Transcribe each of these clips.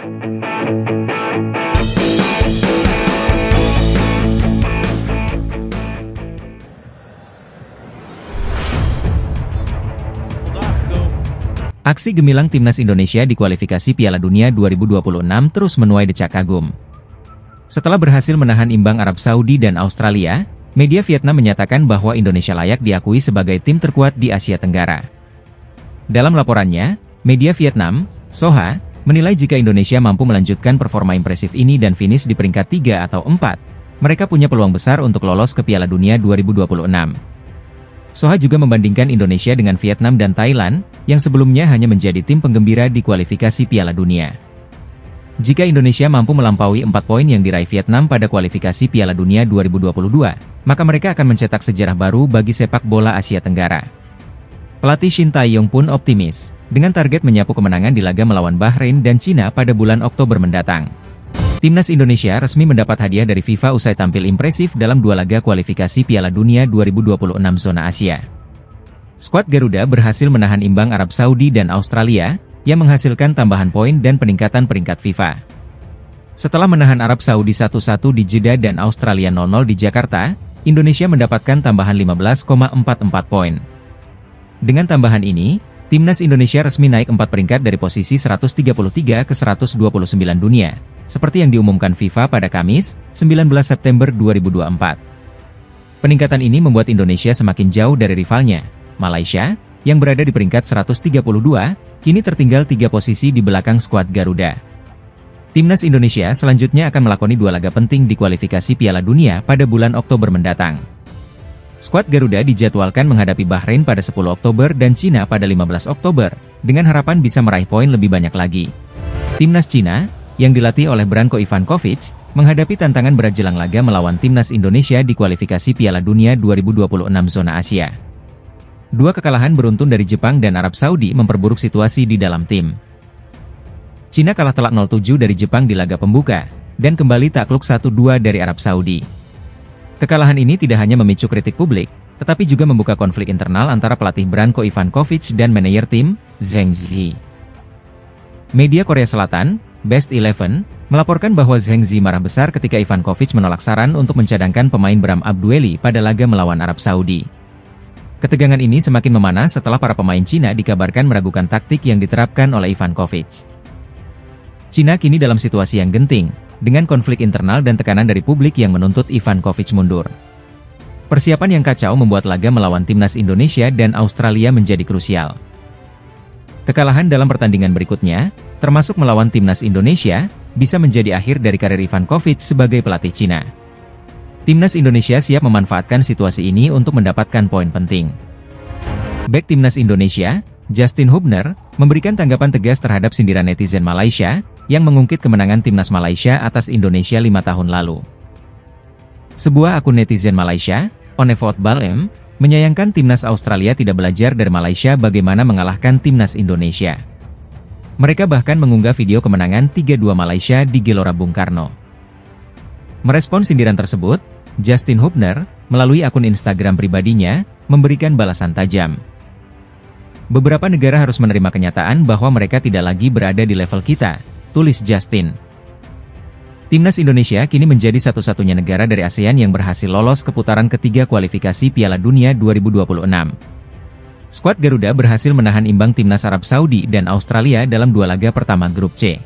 Aksi gemilang timnas Indonesia di kualifikasi Piala Dunia 2026 terus menuai decak kagum. Setelah berhasil menahan imbang Arab Saudi dan Australia, media Vietnam menyatakan bahwa Indonesia layak diakui sebagai tim terkuat di Asia Tenggara. Dalam laporannya, media Vietnam, Soha, menilai jika Indonesia mampu melanjutkan performa impresif ini dan finish di peringkat 3 atau 4, mereka punya peluang besar untuk lolos ke Piala Dunia 2026. Soha juga membandingkan Indonesia dengan Vietnam dan Thailand, yang sebelumnya hanya menjadi tim penggembira di kualifikasi Piala Dunia. Jika Indonesia mampu melampaui 4 poin yang diraih Vietnam pada kualifikasi Piala Dunia 2022, maka mereka akan mencetak sejarah baru bagi sepak bola Asia Tenggara. Pelatih Shin Tae-yong pun optimis, dengan target menyapu kemenangan di laga melawan Bahrain dan Cina pada bulan Oktober mendatang. Timnas Indonesia resmi mendapat hadiah dari FIFA usai tampil impresif dalam 2 laga kualifikasi Piala Dunia 2026 zona Asia. Skuad Garuda berhasil menahan imbang Arab Saudi dan Australia, yang menghasilkan tambahan poin dan peningkatan peringkat FIFA. Setelah menahan Arab Saudi 1-1 di Jeddah dan Australia 0-0 di Jakarta, Indonesia mendapatkan tambahan 15,44 poin. Dengan tambahan ini, Timnas Indonesia resmi naik 4 peringkat dari posisi 133 ke 129 dunia, seperti yang diumumkan FIFA pada Kamis, 19 September 2024. Peningkatan ini membuat Indonesia semakin jauh dari rivalnya, Malaysia, yang berada di peringkat 132, kini tertinggal 3 posisi di belakang skuad Garuda. Timnas Indonesia selanjutnya akan melakoni 2 laga penting di kualifikasi Piala Dunia pada bulan Oktober mendatang. Skuad Garuda dijadwalkan menghadapi Bahrain pada 10 Oktober dan Cina pada 15 Oktober, dengan harapan bisa meraih poin lebih banyak lagi. Timnas Cina, yang dilatih oleh Branko Ivankovic, menghadapi tantangan berat jelang laga melawan Timnas Indonesia di kualifikasi Piala Dunia 2026 zona Asia. 2 kekalahan beruntun dari Jepang dan Arab Saudi memperburuk situasi di dalam tim. Cina kalah telak 0-7 dari Jepang di laga pembuka, dan kembali takluk 1-2 dari Arab Saudi. Kekalahan ini tidak hanya memicu kritik publik, tetapi juga membuka konflik internal antara pelatih Branko Ivankovic dan manajer tim, Zheng Zi. Media Korea Selatan, Best 11, melaporkan bahwa Zheng Zi marah besar ketika Ivankovic menolak saran untuk mencadangkan pemain Bram Abdueli pada laga melawan Arab Saudi. Ketegangan ini semakin memanas setelah para pemain Cina dikabarkan meragukan taktik yang diterapkan oleh Ivankovic. Cina kini dalam situasi yang genting, dengan konflik internal dan tekanan dari publik yang menuntut Ivankovic mundur. Persiapan yang kacau membuat laga melawan Timnas Indonesia dan Australia menjadi krusial. Kekalahan dalam pertandingan berikutnya, termasuk melawan Timnas Indonesia, bisa menjadi akhir dari karir Ivankovic sebagai pelatih Cina. Timnas Indonesia siap memanfaatkan situasi ini untuk mendapatkan poin penting. Bek Timnas Indonesia, Justin Hubner, memberikan tanggapan tegas terhadap sindiran netizen Malaysia, yang mengungkit kemenangan Timnas Malaysia atas Indonesia 5 tahun lalu. Sebuah akun netizen Malaysia, Onevot Balem, menyayangkan Timnas Australia tidak belajar dari Malaysia bagaimana mengalahkan Timnas Indonesia. Mereka bahkan mengunggah video kemenangan 3-2 Malaysia di Gelora Bung Karno. Merespon sindiran tersebut, Justin Hubner, melalui akun Instagram pribadinya, memberikan balasan tajam. Beberapa negara harus menerima kenyataan bahwa mereka tidak lagi berada di level kita, tulis Justin. Timnas Indonesia kini menjadi satu-satunya negara dari ASEAN yang berhasil lolos ke putaran ketiga kualifikasi Piala Dunia 2026. Skuad Garuda berhasil menahan imbang Timnas Arab Saudi dan Australia dalam 2 laga pertama grup C.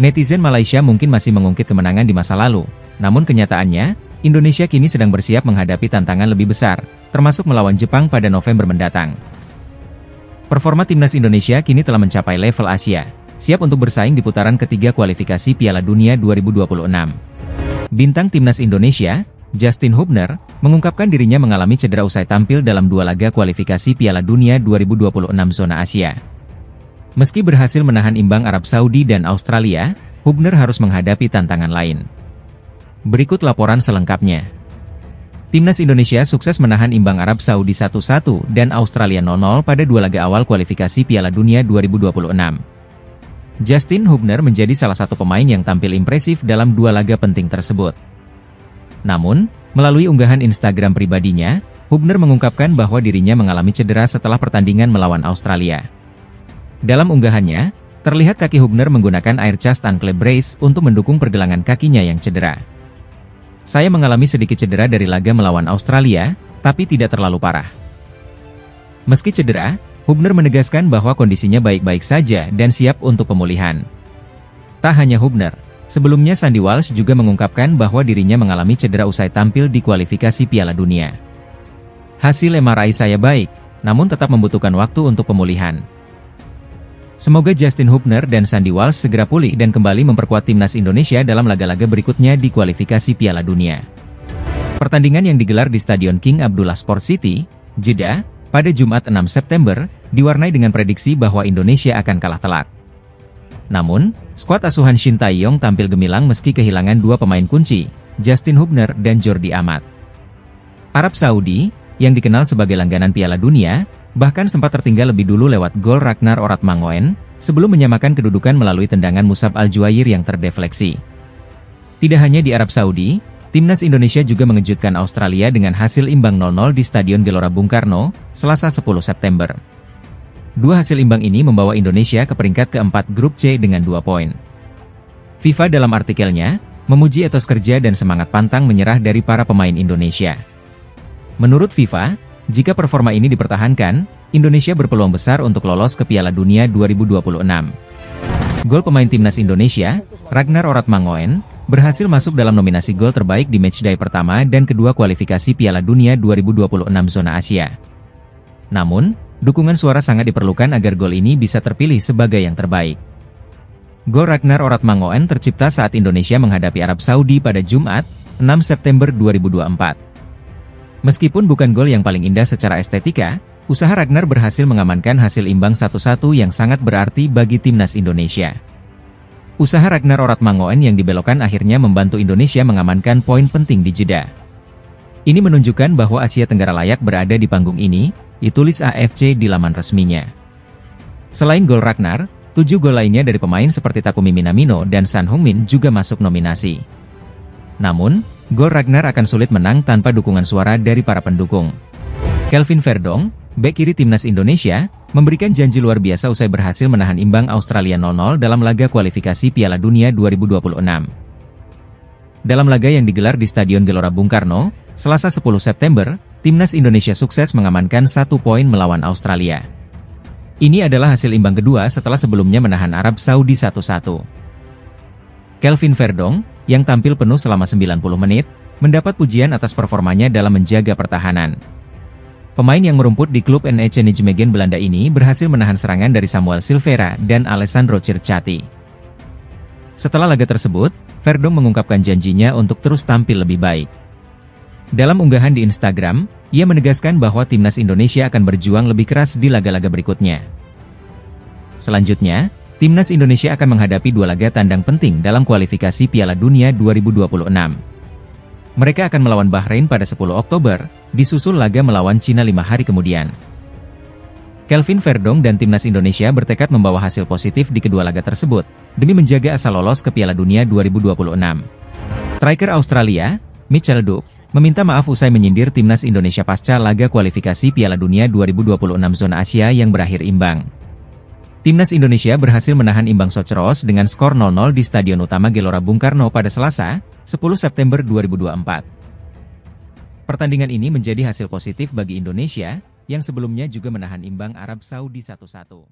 Netizen Malaysia mungkin masih mengungkit kemenangan di masa lalu, namun kenyataannya, Indonesia kini sedang bersiap menghadapi tantangan lebih besar, termasuk melawan Jepang pada November mendatang. Performa Timnas Indonesia kini telah mencapai level Asia, siap untuk bersaing di putaran ketiga kualifikasi Piala Dunia 2026. Bintang Timnas Indonesia, Justin Hubner, mengungkapkan dirinya mengalami cedera usai tampil dalam 2 laga kualifikasi Piala Dunia 2026 zona Asia. Meski berhasil menahan imbang Arab Saudi dan Australia, Hubner harus menghadapi tantangan lain. Berikut laporan selengkapnya. Timnas Indonesia sukses menahan imbang Arab Saudi 1-1 dan Australia 0-0 pada 2 laga awal kualifikasi Piala Dunia 2026. Justin Hubner menjadi salah satu pemain yang tampil impresif dalam 2 laga penting tersebut. Namun, melalui unggahan Instagram pribadinya, Hubner mengungkapkan bahwa dirinya mengalami cedera setelah pertandingan melawan Australia. Dalam unggahannya, Terlihat kaki Hubner menggunakan air chest ankle brace untuk mendukung pergelangan kakinya yang cedera. Saya mengalami sedikit cedera dari laga melawan Australia, tapi tidak terlalu parah. Meski cedera, Hubner menegaskan bahwa kondisinya baik-baik saja dan siap untuk pemulihan. Tak hanya Hubner, sebelumnya Sandy Walsh juga mengungkapkan bahwa dirinya mengalami cedera usai tampil di kualifikasi Piala Dunia. Hasil MRI saya baik, namun tetap membutuhkan waktu untuk pemulihan. Semoga Justin Hubner dan Sandy Walsh segera pulih dan kembali memperkuat timnas Indonesia dalam laga-laga berikutnya di kualifikasi Piala Dunia. Pertandingan yang digelar di Stadion King Abdullah Sport City, Jeddah, pada Jumat 6 September, diwarnai dengan prediksi bahwa Indonesia akan kalah telak. Namun, skuad asuhan Shin Tae-yong tampil gemilang meski kehilangan dua pemain kunci, Justin Hubner dan Jordi Amat. Arab Saudi, yang dikenal sebagai langganan Piala Dunia, bahkan sempat tertinggal lebih dulu lewat gol Ragnar Oratmangoen, sebelum menyamakan kedudukan melalui tendangan Musab Al-Juair yang terdefleksi. Tidak hanya di Arab Saudi, timnas Indonesia juga mengejutkan Australia dengan hasil imbang 0-0 di Stadion Gelora Bung Karno, Selasa 10 September. Dua hasil imbang ini membawa Indonesia ke peringkat keempat grup C dengan 2 poin. FIFA dalam artikelnya, memuji etos kerja dan semangat pantang menyerah dari para pemain Indonesia. Menurut FIFA, jika performa ini dipertahankan, Indonesia berpeluang besar untuk lolos ke Piala Dunia 2026. Gol pemain timnas Indonesia, Ragnar Oratmangoen, berhasil masuk dalam nominasi gol terbaik di matchday pertama dan kedua kualifikasi Piala Dunia 2026 zona Asia. Namun, dukungan suara sangat diperlukan agar gol ini bisa terpilih sebagai yang terbaik. Gol Ragnar Oratmangoen tercipta saat Indonesia menghadapi Arab Saudi pada Jumat, 6 September 2024. Meskipun bukan gol yang paling indah secara estetika, usaha Ragnar berhasil mengamankan hasil imbang 1-1 yang sangat berarti bagi timnas Indonesia. Usaha Ragnar Oratmangoen yang dibelokkan akhirnya membantu Indonesia mengamankan poin penting di Jeddah. Ini menunjukkan bahwa Asia Tenggara layak berada di panggung ini, ditulis AFC di laman resminya. Selain gol Ragnar, 7 gol lainnya dari pemain seperti Takumi Minamino dan Son Heung-min juga masuk nominasi. Namun, gol Ragnar akan sulit menang tanpa dukungan suara dari para pendukung. Kelvin Verdong, bek kiri timnas Indonesia, memberikan janji luar biasa usai berhasil menahan imbang Australia 0-0 dalam laga kualifikasi Piala Dunia 2026. Dalam laga yang digelar di Stadion Gelora Bung Karno, Selasa 10 September, timnas Indonesia sukses mengamankan 1 poin melawan Australia. Ini adalah hasil imbang kedua setelah sebelumnya menahan Arab Saudi 1-1. Kelvin Verdong, yang tampil penuh selama 90 menit, mendapat pujian atas performanya dalam menjaga pertahanan. Pemain yang merumput di klub NEC Nijmegen Belanda ini berhasil menahan serangan dari Samuel Silvera dan Alessandro Circati. Setelah laga tersebut, Verdong mengungkapkan janjinya untuk terus tampil lebih baik. Dalam unggahan di Instagram, ia menegaskan bahwa timnas Indonesia akan berjuang lebih keras di laga-laga berikutnya. Selanjutnya, timnas Indonesia akan menghadapi 2 laga tandang penting dalam kualifikasi Piala Dunia 2026. Mereka akan melawan Bahrain pada 10 Oktober, disusul laga melawan Cina 5 hari kemudian. Kelvin Verdong dan timnas Indonesia bertekad membawa hasil positif di kedua laga tersebut, demi menjaga asa lolos ke Piala Dunia 2026. Striker Australia, Mitchell Duke, meminta maaf usai menyindir timnas Indonesia pasca laga kualifikasi Piala Dunia 2026 zona Asia yang berakhir imbang. Timnas Indonesia berhasil menahan imbang Socceroos dengan skor 0-0 di Stadion Utama Gelora Bung Karno pada Selasa, 10 September 2024. Pertandingan ini menjadi hasil positif bagi Indonesia, yang sebelumnya juga menahan imbang Arab Saudi 1-1.